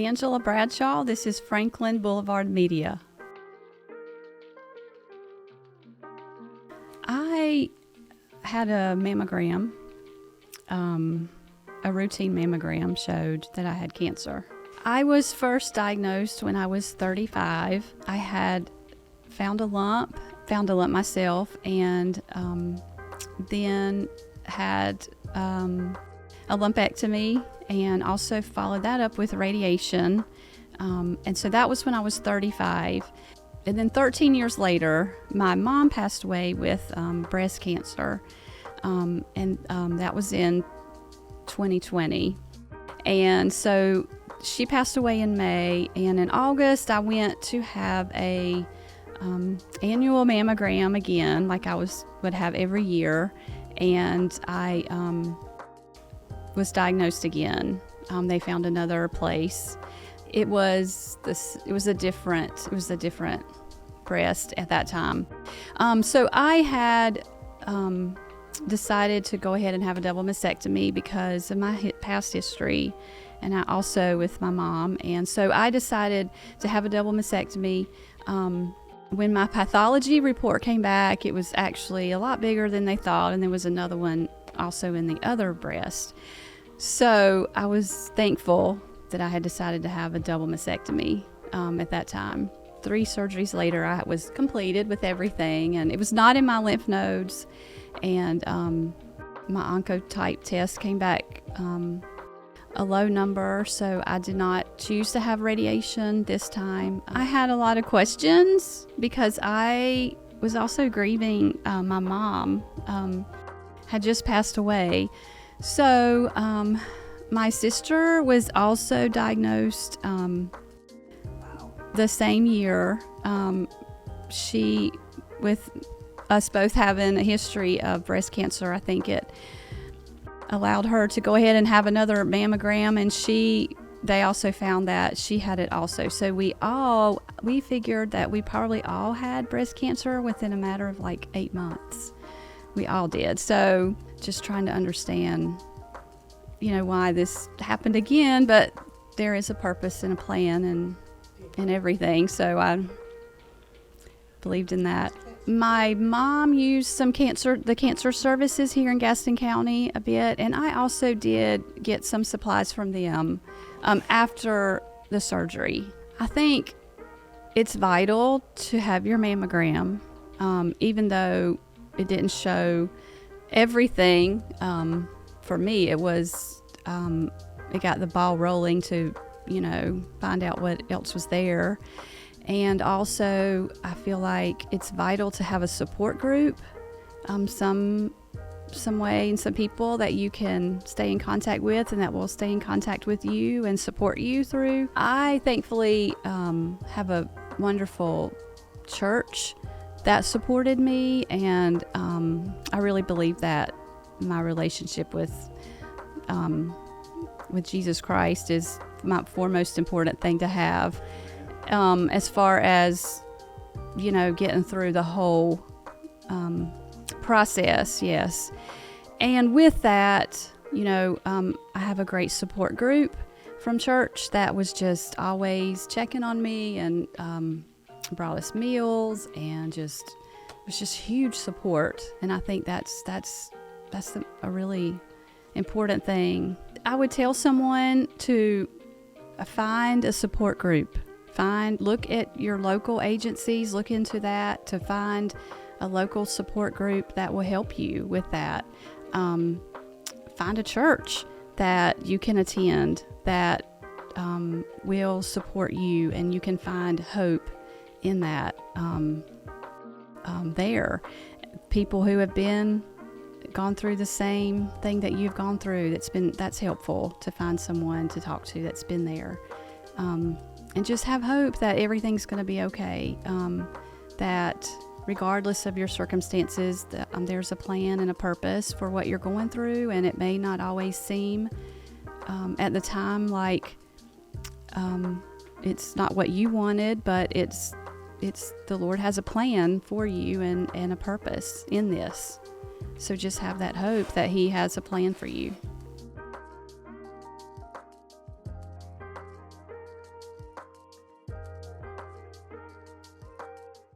Angela Bradshaw. This is Franklin Blvd Media. I had a mammogram. A routine mammogram showed that I had cancer. I was first diagnosed when I was 35. I had found a lump myself, and then had a lumpectomy, and also followed that up with radiation. And so that was when I was 35. And then 13 years later, my mom passed away with breast cancer. And that was in 2020. And so she passed away in May. And in August, I went to have a annual mammogram again, like I would have every year. And I was diagnosed again. They found another place. It was a different breast at that time. So I had decided to go ahead and have a double mastectomy because of my past history, and I also with my mom. And so I decided to have a double mastectomy. When my pathology report came back, it was actually a lot bigger than they thought, and there was another one also in the other breast. So I was thankful that I had decided to have a double mastectomy at that time. 3 surgeries later, I was completed with everything, and it was not in my lymph nodes. And my oncotype test came back a low number, so I did not choose to have radiation this time. I had a lot of questions because I was also grieving. My mom had just passed away. So my sister was also diagnosed the same year. She, with us both having a history of breast cancer, I think it allowed her to go ahead and have another mammogram, and they also found that she had it also. So we figured that we probably all had breast cancer within a matter of like 8 months. We all did. So just trying to understand, why this happened again, but there is a purpose and a plan and everything. So I believed in that. My mom used the cancer services here in Gaston County a bit, and I also did get some supplies from them after the surgery. I think it's vital to have your mammogram, even though it didn't show everything. For me, it was it got the ball rolling to find out what else was there. And also, I feel like it's vital to have a support group, some way, and some people that you can stay in contact with and that will stay in contact with you and support you through. I thankfully have a wonderful church that supported me, and I really believe that my relationship with Jesus Christ is my foremost important thing to have. As far as, getting through the whole process, yes. And with that, I have a great support group from church that was just always checking on me and brought us meals, and it was just huge support. And I think that's a really important thing. I would tell someone to find a support group. Look at your local agencies, look into that to find a local support group that will help you with that. Find a church that you can attend that will support you, and you can find hope in that there. People who have gone through the same thing that you've gone through, that's helpful to find someone to talk to that's been there. And just have hope that everything's going to be okay, that regardless of your circumstances, there's a plan and a purpose for what you're going through, and it may not always seem at the time like it's not what you wanted, but it's the Lord has a plan for you and a purpose in this. So just have that hope that He has a plan for you.